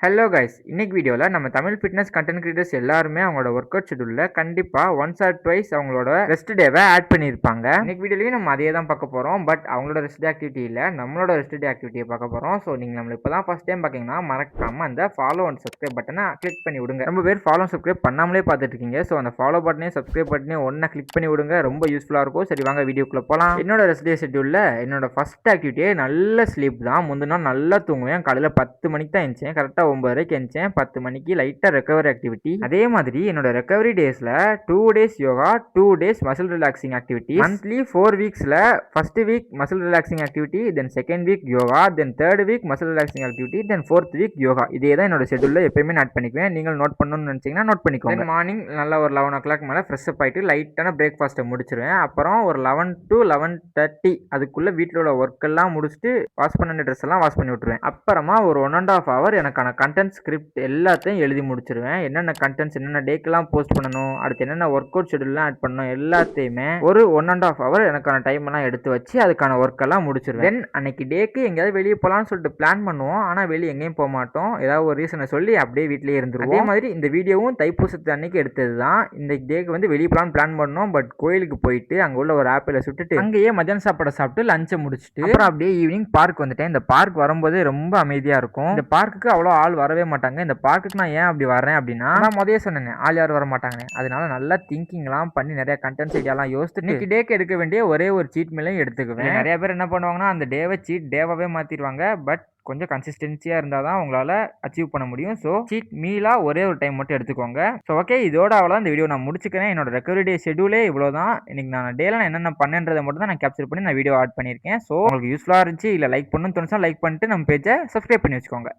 Hello guys, இன்னைக்கு வீடியோவில் நம்ம தமிழ் ஃபிட்னஸ் கண்டென்ட் கிரியேட்டர்ஸ் எல்லாருமே அவங்களோட ஒர்க் அவுட் ஷெடியூலில் கண்டிப்பாக ஒன்ஸ் ஆர் ட்வைஸ் அவங்களோட ரெஸ்ட் டேவை ஆட் பண்ணியிருப்பாங்க. இன்னைக்கு வீடியோலையும் நம்ம அதே தான் பார்க்க போகிறோம். பட் அவங்களோட ரெஸ்ட் டே ஆக்டிவிட்டி இல்லை, நம்மளோட ரெஸ்ட் டே ஆக்டிவிட்டியை பார்க்க போகிறோம். ஸோ நீங்கள் நம்மளை இப்போ தான் ஃபஸ்ட் டைம் பார்க்கிங்கன்னா மறக்காமல் அந்த ஃபாலோ அண்ட் சப்ஸ்கிரைப் பட்டனை கிளிக் பண்ணி விடுங்க. ரொம்ப பேர் ஃபாலோ சப்ஸ்கிரைப் பண்ணாமலே பார்த்துட்டு இருக்கீங்க. ஸோ அந்த ஃபாலோ பட்டனையும் சப்ஸ்கிரைப் பட்டனையும் ஒன்றா கிளிக் பண்ணி விடுங்க, ரொம்ப யூஸ்ஃபுல்லாக இருக்கும். சரி வாங்க வீடியோக்குள்ளே போகலாம். என்னோட ரெஸ்ட் டே ஷெடியூலில் என்னோட ஃபஸ்ட் ஆக்டிவிட்டியே நல்ல ஸ்லீப் தான். முந்தின நாள் நல்லா தூங்குவேன். காலையில் 10 மணிக்கு தான் எழுந்தேன். கரெக்டாக 9:30க்கு எழுந்தேன். 10 மணிக்கு லைட்டாக ரெக்கவரி ஆக்டிவிட்டி. அதே மாதிரி என்னோட ரெக்கவரி டேஸில் 2 days yoga, 2 days muscle relaxing activity. Monthly 4 வீக்ஸில் first week muscle relaxing activity, then second week yoga, then third week muscle relaxing activity, then fourth week yoga. இதே தான் என்னோட ஷெடியூலில் எப்பயுமே நோட் பண்ணிக்குவேன். நீங்கள் நோட் பண்ணணும்னு நினச்சிங்கன்னா நோட் பண்ணிக்கோங்க. மார்னிங் நல்லா ஒரு 11 o'clock மேலே ஃப்ரெஷ் அப் ஆகிட்டு லைட்டான பிரேக்ஃபாஸ்ட்டை முடிச்சிருவேன். அப்புறம் ஒரு 11 to 11:30 அதுக்குள்ளே வீட்டில் உள்ள ஒர்க் எல்லாம் முடிச்சுட்டு வாஷ் பண்ண ட்ரெஸ் எல்லாம் வாஷ் பண்ணி விட்டுருவேன். அப்புறமா ஒரு 1.5 hour எனக்கான கண்டென்ட் ஸ்கிரிப்ட் எல்லாத்தையும் எழுதி முடிச்சிருவேன். என்னென்ன கண்டென்ட்ஸ் என்னென்ன டேக்கெல்லாம் போஸ்ட் பண்ணணும், அடுத்து என்னென்ன ஒர்க் அவுட் ஷெடியூல்லாம் ஆட் பண்ணணும், எல்லாத்தையுமே ஒரு 1.5 hour எனக்கான டைம் எல்லாம் எடுத்து வச்சு அதுக்கான ஒர்க் எல்லாம் முடிச்சிருவேன். தென் அன்னைக்கு டேக்கு எங்கேயாவது வெளியே போகலான்னு சொல்லிட்டு பிளான் பண்ணுவோம். ஆனால் வெளியே எங்கேயும் போக மாட்டோம். ஏதாவது ஒரு ரீசனை சொல்லி அப்படியே வீட்டிலேயே இருந்துருவோம். அதே மாதிரி இந்த வீடியோவும் தைப்பூசத்து அன்னைக்கு எடுத்தது தான். இந்த டேக்கு வந்து வெளியே போகலான்னு பிளான் பண்ணோம். பட் கோயிலுக்கு போயிட்டு அங்கே உள்ள ஒரு ஆப்பில் சுட்டுட்டு அங்கேயே மதியான சாப்பாடை சாப்பிட்டு லஞ்சை முடிச்சுட்டு அப்புறம் அப்படியே ஈவினிங் பார்க் வந்துட்டேன். இந்த பார்க் வரும்போது ரொம்ப அமைதியாக இருக்கும். இந்த பார்க்குக்கு அவ்வளோ ஆள் வரவே மாட்டாங்க. இந்த பார்க்குக்கு நான் ஏன் அப்படி வரேன் அப்படின்னா, நான் முதல்ல சொன்னேன் ஆள் யாரும் வர மாட்டாங்க. அதனால நல்லா திங்கிங்லாம் பண்ணி நிறைய கண்டென்ட்ஸ் ஐடியாலாம் யோசித்து இன்னைக்கு டேக்கு எடுக்க வேண்டிய ஒரே ஒரு சீட் மேலேயும் எடுத்துக்குவேன். நிறைய பேர் என்ன பண்ணுவாங்கன்னா அந்த டேவை சீட் டேவாகவே மாற்றிடுவாங்க. பட் கொஞ்சம் கன்சிஸ்டன்சியாக இருந்தால் தான் உங்களால் அச்சீவ் பண்ண முடியும். ஸோ சீட் மீலாக ஒரே ஒரு டைம் மட்டும் எடுத்துக்கோங்க. ஸோ ஓகே, இதோட அவ்வளோ இந்த வீடியோ நான் முடிச்சுக்கிறேன். என்னோட ரெக்கவரி டே ஷெடியூலே இவ்வளோ தான். இன்னைக்கு நான் டேல என்னென்ன பண்ணேன்றதை மட்டும் தான் நான் கேப்சர் பண்ணி நான் வீடியோ ஆட் பண்ணியிருக்கேன். ஸோ உங்களுக்கு யூஸ்ஃபுல்லாக இருந்துச்சு இல்லை லைக் பண்ணணும்னு தோணுச்சா லைக் பண்ணிட்டு நம்ம பேஜை சப்ஸ்கிரைப் பண்ணி வச்சுக்கோங்க.